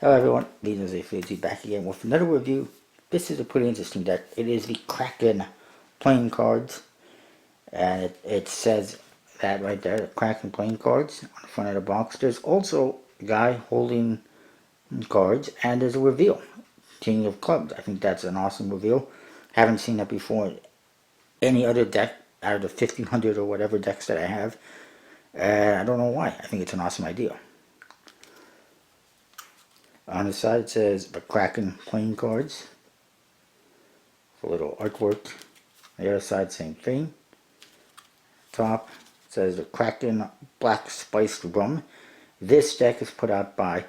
Hello everyone, Leaders A Fuji back again with another review. This is a pretty interesting deck. It is the Kraken playing cards, and it says that right there, the Kraken playing cards on the front of the box. There's also a guy holding cards, and there's a reveal, King of Clubs. I think that's an awesome reveal. Haven't seen that before in any other deck out of the 1500 or whatever decks that I have. I don't know why. I think it's an awesome idea. On the side it says the Kraken playing cards. A little artwork. The other side same thing. Top says the Kraken Black Spiced Rum. This deck is put out by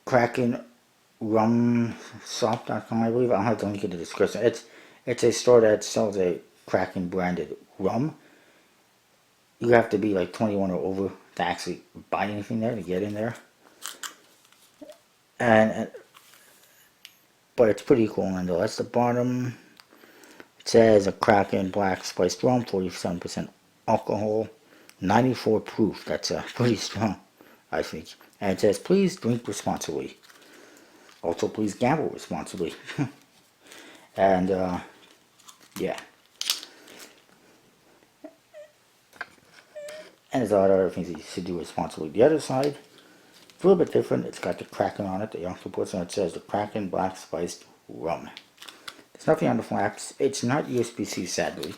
Kraken Rum Shop.com, I believe. I'll have to link in the description. It's a store that sells a Kraken branded rum. You have to be like 21 or over to actually buy anything there, to get in there. But it's pretty cool nonetheless. The bottom, it says a Kraken Black Spiced Rum, 47% alcohol, 94 proof. That's pretty strong, I think. And it says, please drink responsibly. Also, please gamble responsibly. And, yeah. And there's a lot of other things that you should do responsibly. The other side, it's a little bit different. It's got the Kraken on it, the octopus, and it says the Kraken Black Spiced Rum. There's nothing on the flaps. It's not USPC, sadly.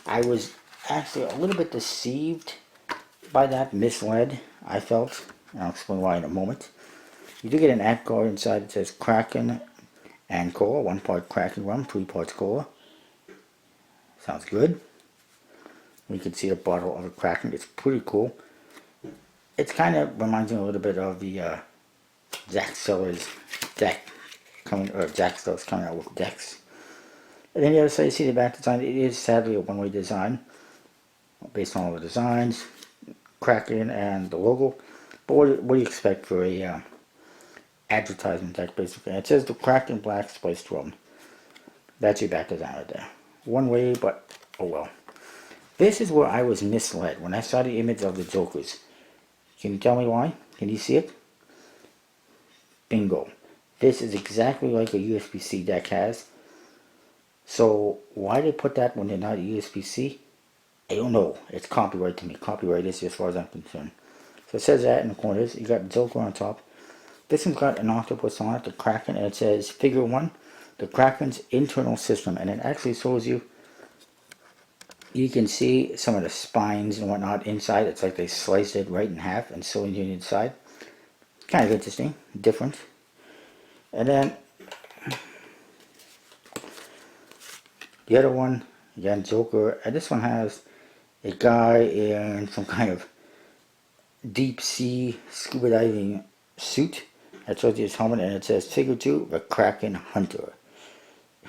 I was actually a little bit deceived by that, misled, I felt. I'll explain why in a moment. You do get an ad card inside. It says Kraken and Cola. 1 part Kraken Rum, 3 parts Cola. Sounds good. You can see the bottle of a Kraken. It's pretty cool. It kind of reminds me a little bit of the Jack Sellers deck coming, or Jack Sellers coming out with decks. And then the other side, you see the back design. It is sadly a one-way design, based on all the designs, Kraken and the logo. But what do you expect for a advertisement deck, basically? And it says the Kraken Black Spiced Rum. That's your back design right there. One way, but oh well. This is where I was misled when I saw the image of the Jokers. Can you tell me why? Can you see it? Bingo. This is exactly like a USPC deck has. So why they put that when they're not USPC? I don't know. It's copyright to me. Copyright is as far as I'm concerned. So it says that in the corners. You got Joker on top. This one's got an octopus on it, the Kraken, and it says Figure 1, the Kraken's internal system. And it actually shows you, you can see some of the spines and whatnot inside. It's like they sliced it right in half and sewn it inside. Kind of interesting, different. And then the other one, again, Joker. And this one has a guy in some kind of deep sea scuba diving suit. That shows you his helmet, and it says Figure 2, the Kraken Hunter.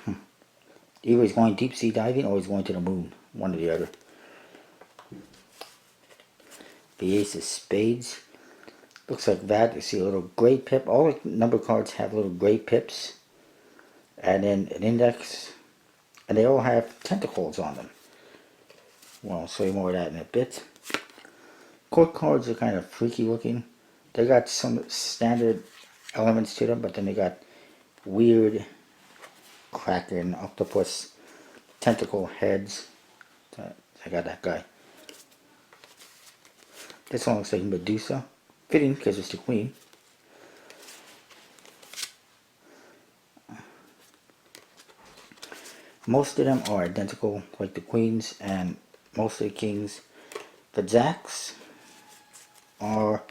Either he's going deep sea diving or he's going to the moon. One or the other. The Ace of Spades. Looks like that. You see a little gray pip. All the number cards have little gray pips. And then an index. And they all have tentacles on them. Well, I'll show you more of that in a bit. Court cards are kind of freaky looking. They got some standard elements to them, but then they got weird Kraken, octopus, tentacle heads. I got that guy. This one looks like Medusa. Fitting because it's the queen. Most of them are identical, like the queens and most of the kings. The jacks are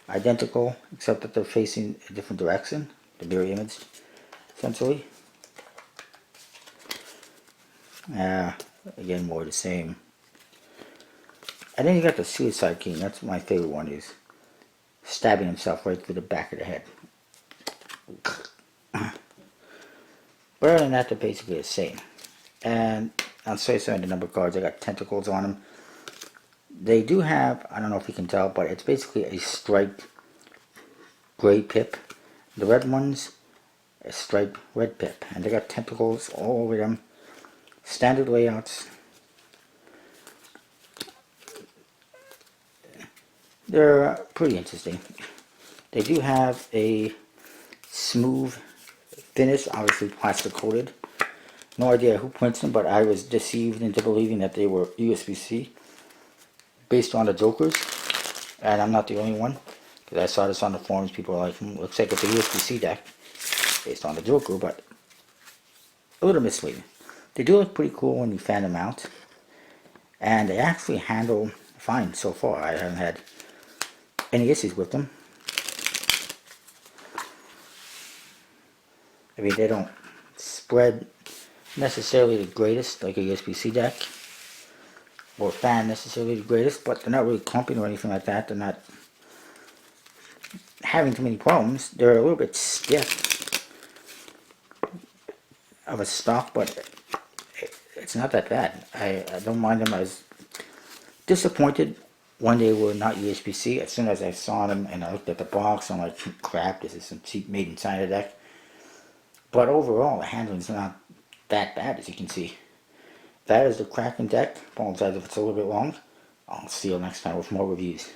identical, except that they're facing a different direction. The mirror image, essentially. Again, more the same. And then you got the Suicide King. That's my favorite one. Is stabbing himself right through the back of the head. But other than that, they're basically the same. And I'll show you some of the number cards. I got tentacles on them. They do have, I don't know if you can tell, but it's basically a striped gray pip. The red ones, a striped red pip. And they got tentacles all over them. Standard layouts. They're pretty interesting. They do have a smooth finish, obviously plastic coated. No idea who prints them, but I was deceived into believing that they were USPC based on the Jokers, and I'm not the only one, because I saw this on the forums. People are like, looks like it's a USPC deck based on the Joker, but a little misleading. They do look pretty cool when you fan them out, and they actually handle fine so far. I haven't had any issues with them. I mean, they don't spread necessarily the greatest like a USPC deck, or fan necessarily the greatest, but they're not really clumping or anything like that. They're not having too many problems. They're a little bit stiff of a stock, but it's not that bad. I don't mind them. I was disappointed when they were not USPC. As soon as I saw them and I looked at the box, I'm like, crap, this is some cheap made in China deck. But overall, the handling's not that bad, as you can see. That is the Kraken deck. Apologize if it's a little bit long. I'll see you next time with more reviews.